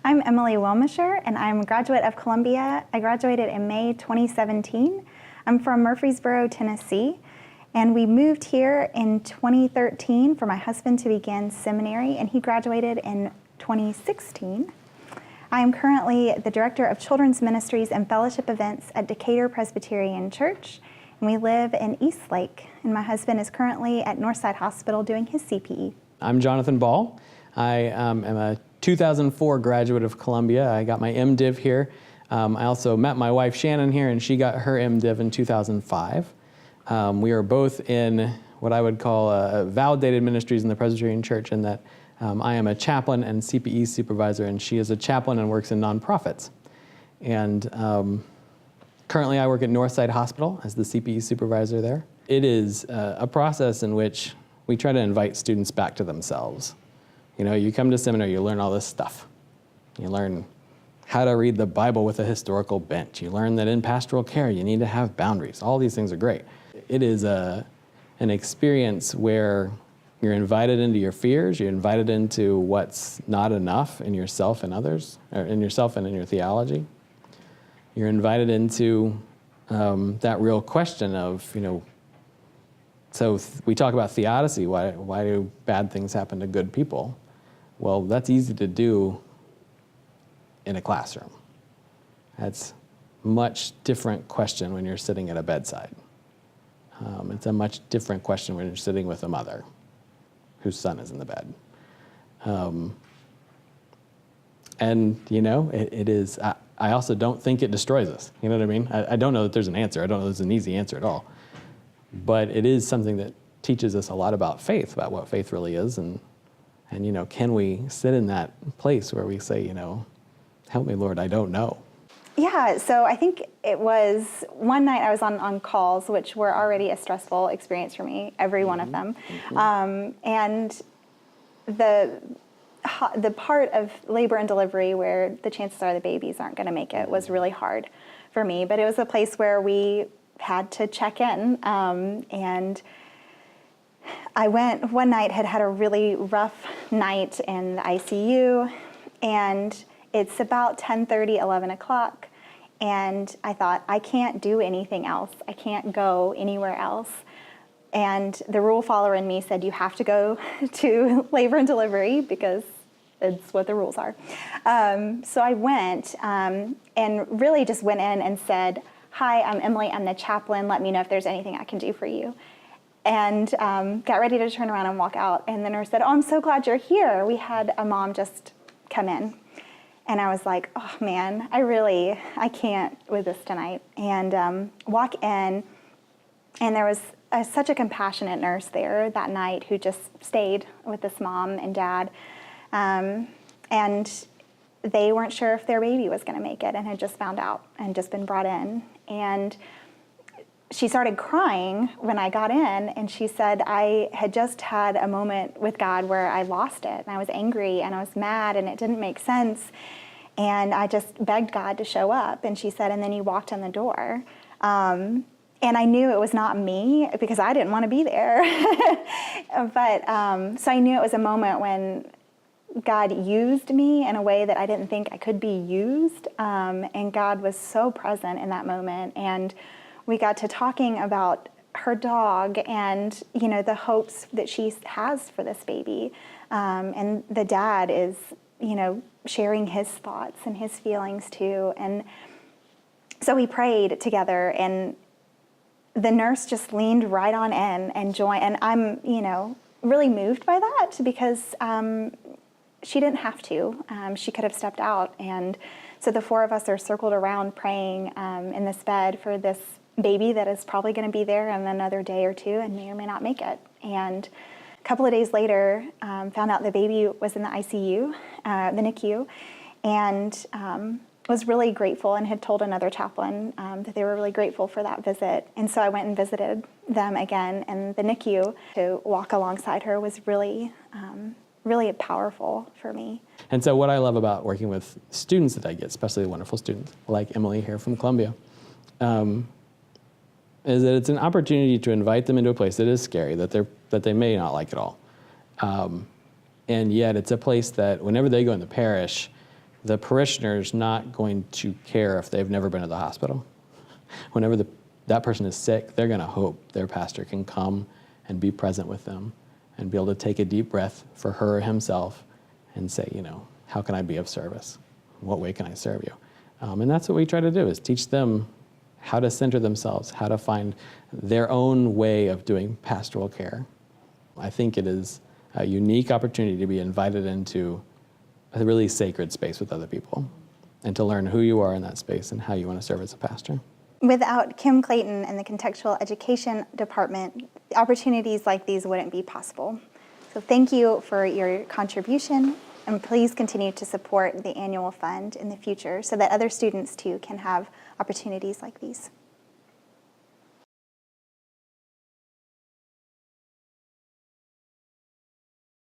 I'm Emily Wilmesherr, and I'm a graduate of Columbia. I graduated in May 2017. I'm from Murfreesboro, Tennessee, and we moved here in 2013 for my husband to begin seminary, and he graduated in 2016. I am currently the Director of Children's Ministries and Fellowship Events at Decatur Presbyterian Church, and we live in Eastlake, and my husband is currently at Northside Hospital doing his CPE. I'm Jonathan Ball. I am a 2004 graduate of Columbia. I got my MDiv here. I also met my wife Shannon here, and she got her MDiv in 2005. We are both in what I would call validated ministries in the Presbyterian Church, in that I am a chaplain and CPE supervisor, and she is a chaplain and works in nonprofits. And currently I work at Northside Hospital as the CPE supervisor there. It is a process in which we try to invite students back to themselves. You know, you come to seminary, you learn all this stuff. You learn how to read the Bible with a historical bent. You learn that in pastoral care, you need to have boundaries. All these things are great. It is an experience where you're invited into your fears, you're invited into what's not enough in yourself and others, or in yourself and in your theology. You're invited into that real question of, you know, so we talk about theodicy. Why do bad things happen to good people? Well, that's easy to do in a classroom. That's a much different question when you're sitting at a bedside. It's a much different question when you're sitting with a mother whose son is in the bed. And, you know, it is, I also don't think it destroys us. You know what I mean? I don't know that there's an answer. I don't know there's an easy answer at all. But it is something that teaches us a lot about faith, about what faith really is, and you know, can we sit in that place where we say, you know, help me, Lord, I don't know. Yeah, so I think it was one night I was on calls, which were already a stressful experience for me, every one of them. And the part of labor and delivery where the chances are the babies aren't going to make it was really hard for me, but it was a place where we had to check in, and I went one night, had a really rough night in the ICU, and it's about 10:30, 11 o'clock, and I thought, I can't do anything else. I can't go anywhere else. And the rule follower in me said, you have to go to labor and delivery because it's what the rules are. So I went and really just went in and said, hi, I'm Emily, I'm the chaplain. Let me know if there's anything I can do for you. And got ready to turn around and walk out. And the nurse said, oh, I'm so glad you're here. We had a mom just come in. And I was like, oh man, I can't with this tonight. And walk in, and there was such a compassionate nurse there that night who just stayed with this mom and dad. And they weren't sure if their baby was going to make it and had just found out and just been brought in. And she started crying when I got in, and she said, I had just had a moment with God where I lost it, and I was angry, and I was mad, and it didn't make sense, and I just begged God to show up. And she said, and then you walked in the door. And I knew it was not me because I didn't want to be there. But so I knew it was a moment when God used me in a way that I didn't think I could be used, and God was so present in that moment. And we got to talking about her dog and, you know, the hopes that she has for this baby. And the dad is, you know, sharing his thoughts and his feelings too. And so we prayed together, and the nurse just leaned right on in and joined. And I'm, you know, really moved by that because she didn't have to. She could have stepped out. And so the four of us are circled around praying in this bed for this baby that is probably going to be there in another day or two and may or may not make it. And a couple of days later, found out the baby was in the ICU, the NICU, and was really grateful and had told another chaplain that they were really grateful for that visit. And so I went and visited them again, and the NICU to walk alongside her was really really powerful for me. And so what I love about working with students that I get, especially wonderful students like Emily here from Columbia, is that it's an opportunity to invite them into a place that is scary, that they may not like at all. And yet it's a place that whenever they go in the parish, the parishioner's not going to care if they've never been to the hospital. Whenever that person is sick, they're going to hope their pastor can come and be present with them and be able to take a deep breath for her or himself and say, how can I be of service? What way can I serve you? And that's what we try to do, is teach them how to center themselves, how to find their own way of doing pastoral care. I think it is a unique opportunity to be invited into a really sacred space with other people and to learn who you are in that space and how you want to serve as a pastor. Without Kim Clayton and the Contextual Education Department, opportunities like these wouldn't be possible. So thank you for your contribution, and please continue to support the annual fund in the future so that other students too can have opportunities like these.